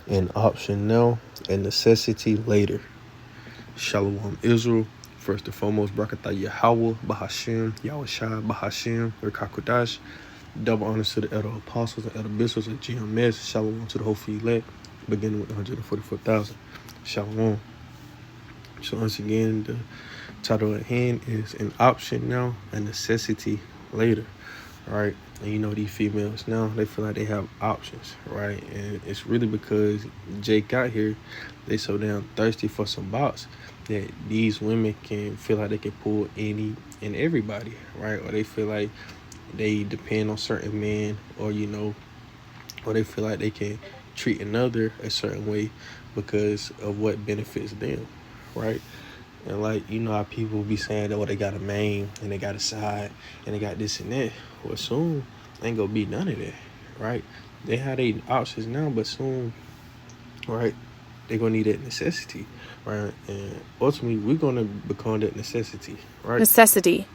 An option now, a necessity later. Shalom Israel. First and foremost, Brakatah Yahweh, Bahashim, Yahushua, Bahashim, Rekakodash. Double honors to the elder apostles and elder bishops of GMS. Shalom to the whole elect, beginning with 144,000. Shalom. So once again, the title at hand is an option now, a necessity later. Right? And you know these females now, they feel like they have options, right? And it's really because Jake got here, they so damn thirsty for some box that these women can feel like they can pull any and everybody, right? Or they feel like they depend on certain men, or or they feel like they can treat another a certain way because of what benefits them, right? And like, how people be saying that, they got a main and they got a side and they got this and that. Well, soon ain't gonna be none of that, right? They have their options now, but soon, right, they gonna need that necessity, right? And ultimately, we're gonna become that necessity, right? Necessity.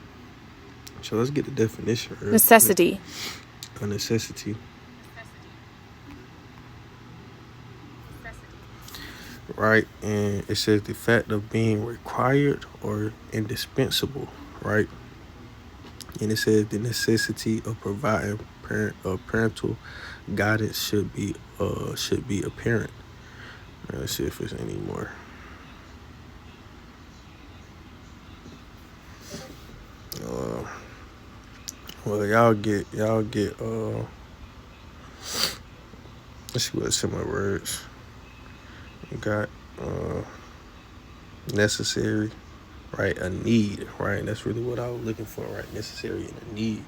So let's get the definition. Necessity. A necessity. Right, and it says the fact of being required or indispensable, right? And it says the necessity of providing parental guidance should be apparent. Let's see if there's any more. Well, y'all get let's see what similar words. You got necessary, right? A need, right? That's really what I was looking for, right? Necessary and a need,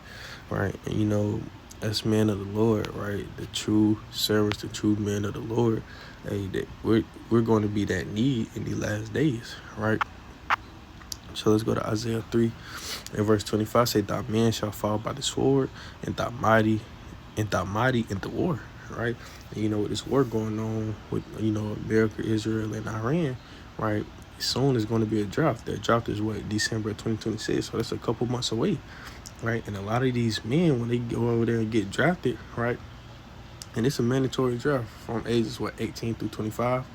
right? And as men of the Lord, right? The true servants, the true men of the Lord, we're going to be that need in the last days, right? So let's go to Isaiah 3 and verse 25. Say, thy man shall fall by the sword, and thy mighty in the war, right? And with this war going on with, America, Israel, and Iran, right? Soon is going to be a draft. That draft is December 2026. So that's a couple months away, right? And a lot of these men, when they go over there and get drafted, right? And it's a mandatory draft from ages 18 through 25,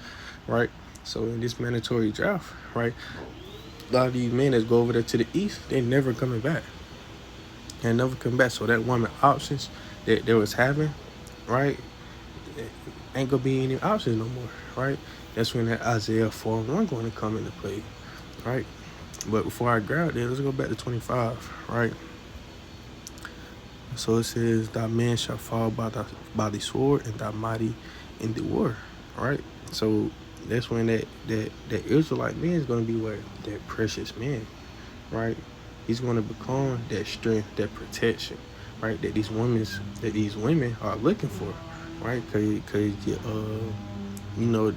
right? So in this mandatory draft, right, a lot of these men that go over there to the east, they never coming back. They never come back. So that woman options that they was having, right, ain't gonna be any options no more, right? That's when that Isaiah 4:1 going to come into play, right? But before I grab there, let's go back to 25, right? So it says, thy man shall fall by the sword, and thy mighty in the war, right? So that's when that Israelite man is going to be that precious man, right? He's going to become that strength, that protection, right? That these women are looking for, right? Cause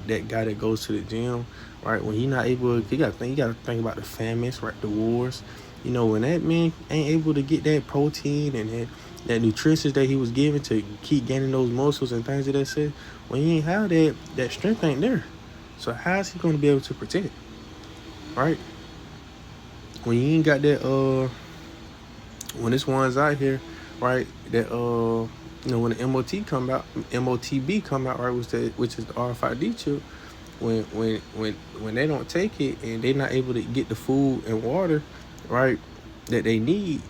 that guy that goes to the gym, right? When he not able, you got to think about the famines, right? The wars. When that man ain't able to get that protein and that nutrition that he was given to keep gaining those muscles and things of that sort, when he ain't have that strength ain't there. So how is he going to be able to protect, right? When you ain't got that, when this one's out here, right, that, when the MOTB come out, right, which is the RFID chip, when they don't take it and they're not able to get the food and water, right, that they need,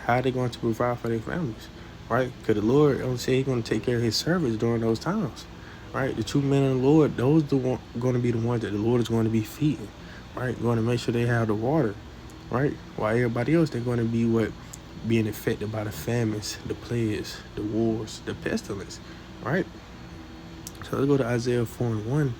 how are they going to provide for their families, right? Because the Lord say He's going to take care of His servants during those times, right? The true men of the Lord, those going to be the ones that the Lord is going to be feeding, right? Going to make sure they have the water, right? While everybody else, they're going to be being affected by the famines, the plagues, the wars, the pestilence, right? So let's go to Isaiah 4:1,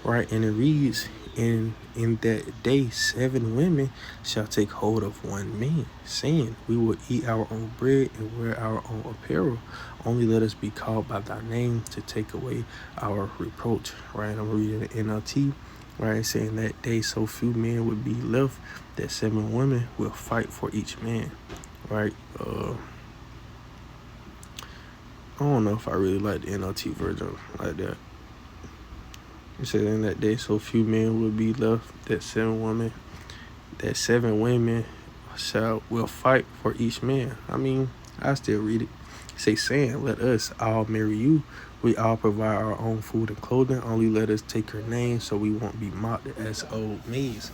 right? And it reads, in that day 7 women shall take hold of one man, saying, we will eat our own bread and wear our own apparel. Only let us be called by thy name to take away our reproach, right? I'm reading the NLT, right? Saying that day so few men would be left that 7 women will fight for each man, right? I don't know if I really like the NLT version like that. It said, in that day so few men will be left that 7 women will fight for each man. I mean, I still read it. It say, saying, let us all marry you. We all provide our own food and clothing. Only let us take her name so we won't be mocked as old maids.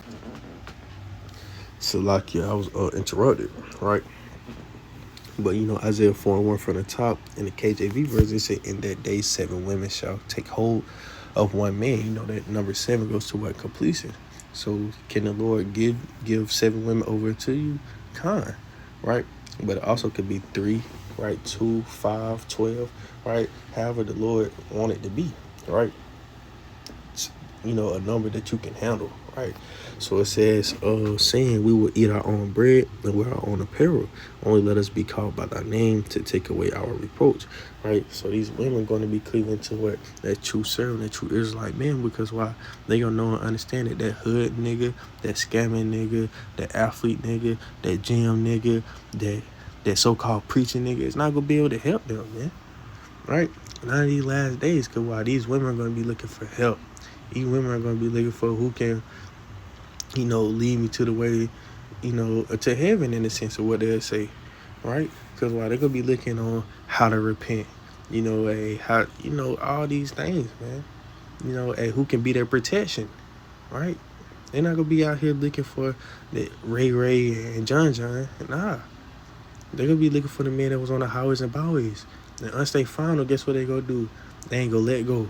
So, like, yeah, I was interrupted, right? But Isaiah 4:1 from the top in the KJV version say, in that day 7 women shall take hold of one man. That number 7 goes to what? Completion. So can the Lord give 7 women over to you? Kind, right? But it also could be 3, right? 2, 5, 12, right? However the Lord want it to be, right? A number that you can handle, right? So it says, saying we will eat our own bread and wear our own apparel. Only let us be called by thy name to take away our reproach, right? So these women are going to be cleaving to what? That true servant, that true Israelite man, because why? They gonna know and understand that hood nigga, that scamming nigga, that athlete nigga, that gym nigga, that so-called preaching nigga is not gonna be able to help them, man, right? None of these last days, because why? These women are going to be looking for help. These women are going to be looking for who can, lead me to the way, to heaven, in the sense of what they'll say, right? Because why? They're going to be looking on how to repent, how, all these things, man. Who can be their protection, right? They're not going to be out here looking for the Ray and John. Nah. They're going to be looking for the man that was on the highways and byways. And once they find them, guess what they going to do? They ain't going to let go,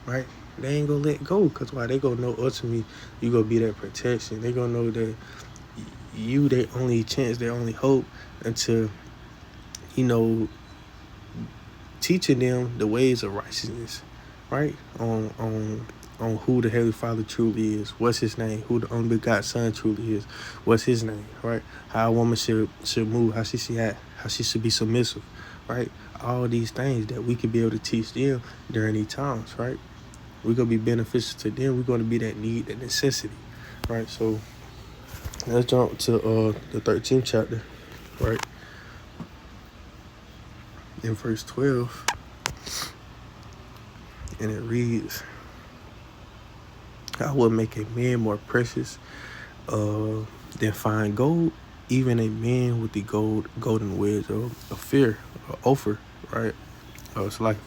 right? They ain't going to let go, because why? They going to know ultimately you going to be their protection. They going to know that you their only chance, their only hope, until, teaching them the ways of righteousness, right? On who the Heavenly Father truly is, what's his name, who the only begotten Son truly is, what's his name, right? How a woman should move, how she should act, how she should be submissive, right? All these things that we could be able to teach them during these times, right? We're going to be beneficial to them. We're going to be that need, that necessity, right? So let's jump to the 13th chapter, right? In verse 12, and it reads, I will make a man more precious than fine gold, even a man with the golden wedge of fear, or Ophir, right? It's like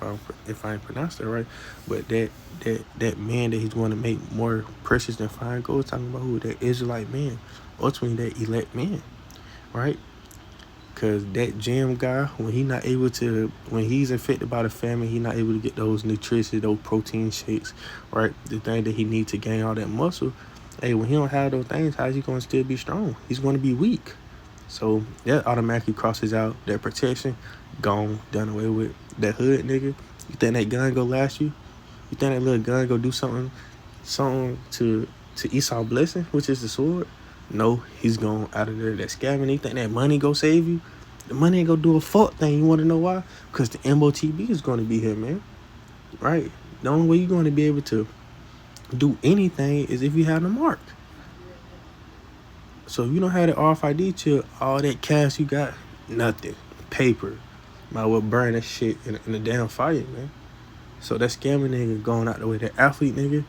if I ain't pronounced that right, but that man that he's going to make more precious than fine gold, talking about who? That Israelite man, ultimately that elect man, right? Because that gym guy, when he's infected by the famine, he not able to get those nutrition, those protein shakes, right? The thing that he needs to gain all that muscle. Hey, when he don't have those things, how's he going to still be strong? He's going to be weak. So that automatically crosses out that protection, gone, done away with. That hood nigga, you think that gun go last you? You think that little gun go do something to Esau's blessing, which is the sword? No, he's gone out of there. That scamming, you think that money go save you? The money ain't gonna do a fuck thing. You want to know why? Because the MOTB is going to be here, man. Right? The only way you're going to be able to do anything is if you have the mark. So if you don't have the RFID chip, all that cash you got, nothing. Paper. Might well burn that shit in the damn fire, man. So that scamming nigga going out the way. That athlete nigga.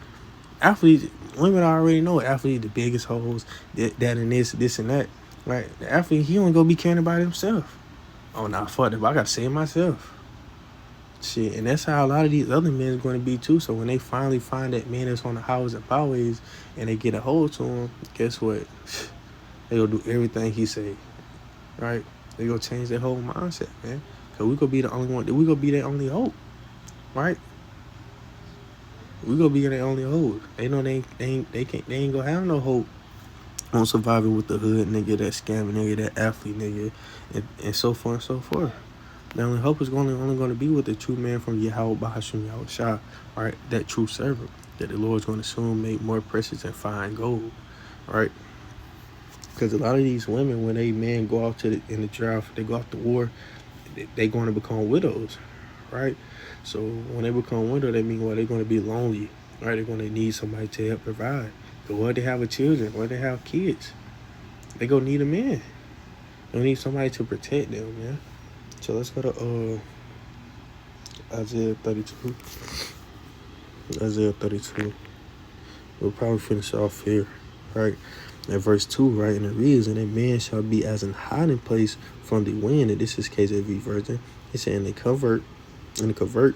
Athletes, women already know athlete the biggest hoes, that and this and that. Right? The athlete, he only gonna be caring about himself. Oh, nah, fuck that, but I gotta save myself. Shit, and that's how a lot of these other men is going to be too. So when they finally find that man that's on the highways and byways and they get a hold to him, guess what? They gonna do everything he say, right? They gonna change their whole mindset, man. Cause we gonna be the only one. We gonna be their only hope, right? We gonna be their only hope. They know they ain't gonna have no hope on surviving with the hood nigga, that scamming nigga, that athlete nigga, and so forth and so forth. The only hope is only going to be with the true man from Yahweh Bahashim Yahushua, right? That true servant that the Lord's going to soon make more precious than fine gold, right? Because a lot of these women, when they men go out in the draft, they go out to war, they going to become widows, right? So when they become widows, that means they're going to be lonely, right? They're going to need somebody to help provide. But what they have children, what they have kids, they gonna need a man. They need somebody to protect them, man. So let's go to Isaiah 32. Isaiah 32. We'll probably finish off here, right? At verse 2, right, and it reads, and a man shall be as an hiding place from the wind, and this is KJV version. It said, and they convert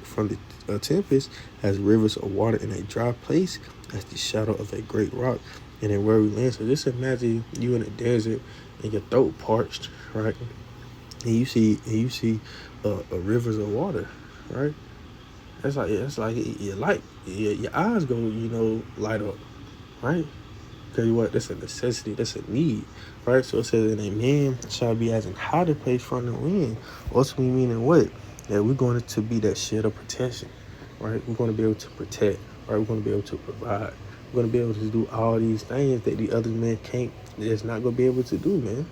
from the tempest as rivers of water in a dry place, as the shadow of a great rock. And then where we land. So just imagine you in a desert and your throat parched, right? And you see a rivers of water, right? That's like your eyes go, light up, right? Tell you what, that's a necessity, that's a need, right? So it says, and a man shall be as an hiding place from the wind. Ultimately meaning what? That we're going to be that shed of protection, right? We're going to be able to protect, right? We're going to be able to provide. We're going to be able to do all these things that the other man can't, that's not going to be able to do, man.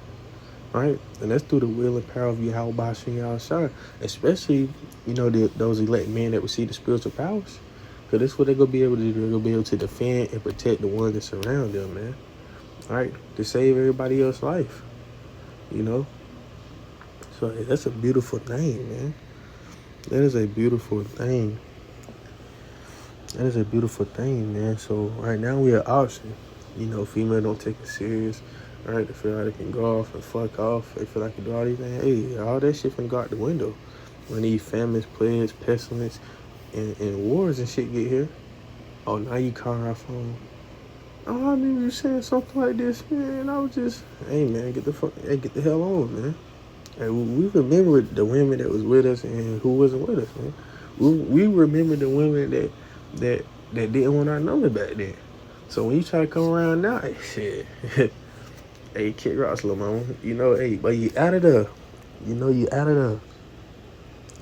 Right? And that's through the will and power of Yahweh Bashim Yahushua. Especially, those elect men that receive the spiritual powers. Because that's what they're going to be able to do. They're going to be able to defend and protect the ones that surround them, man. Right? To save everybody else's life. So that's a beautiful thing, man. That is a beautiful thing. That is a beautiful thing, man. So right now we are option. Female don't take it serious. Right? They feel like they can go off and fuck off. They feel like they can do all these things. Hey, all that shit finna go out the window. When these famines, plagues, pestilence, and wars and shit get here. Oh, now you calling our phone. Oh, I remember you saying something like this, man. I was just, hey, man, get the hell on, man. Hey, we remember the women that was with us and who wasn't with us, man. We remember the women that didn't want our number back then. So when you try to come around now, shit. Hey, Kid Rock's little mama, hey, but you out of there. You out of there.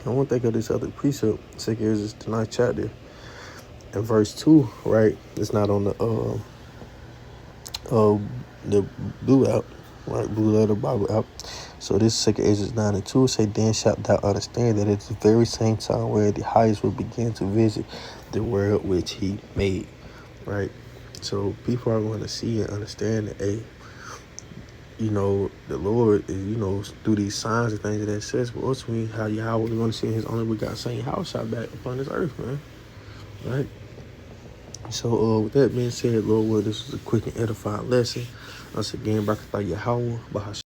I want to think of this other precept. Here's this tonight chapter. In verse 2, right? It's not on the blue app, right? Blue letter Bible app. So this is 2 Ezra 9 and 2. Say, then shalt thou understand that it's the very same time where the highest will begin to visit the world which he made, right? So people are going to see and understand that, hey, the Lord is, through these signs and things of that sense, but ultimately how Yahweh is going to send his only begotten son Yahushua back upon this earth, man. Right? So with that being said, Lord, this was a quick and edifying lesson. Once again, back by Yahweh, Bahasham.